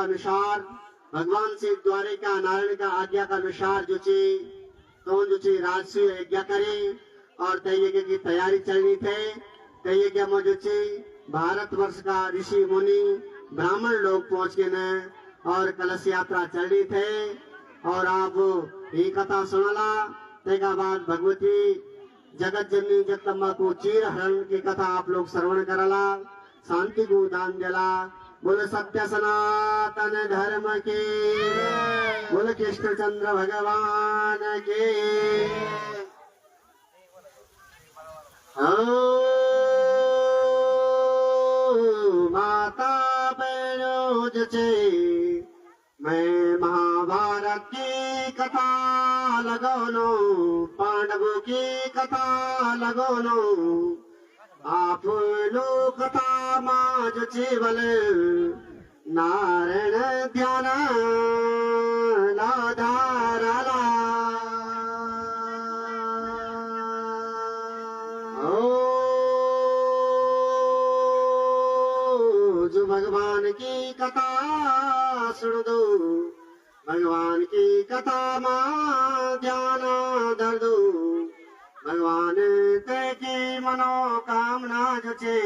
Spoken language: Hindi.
अनुसार भगवान से द्वारिका नारायण का आज्ञा का अनुसार जो चे तो जो चे राजस्व यज्ञ करे और तय यज्ञ की तैयारी चलनी थे। तय यज्ञ में जो चे भारतवर्ष का ऋषि मुनि ब्राह्मण लोग पहुंच के न और कलश यात्रा चलनी थे। और आप ये कथा सुनला तेगा बाद भगवती जगत जननी जगदम्बा को चीर हरण की कथा आप लोग श्रवण करला, शांति को दान दिला। बोल सत्य सनातन धर्म के, बोल कृष्णचंद्र भगवान के। माता बहनों जचे मैं महाभारत की कथा लगोनो, पांडवों की कथा लगोनो। आप लोग कथा माज जीवल नारायण ध्यान लाधारला। जो भगवान की कथा सुन दो, भगवान की कथा मां ध्यान धर दो। भगवान ते की मनोकामना जो छे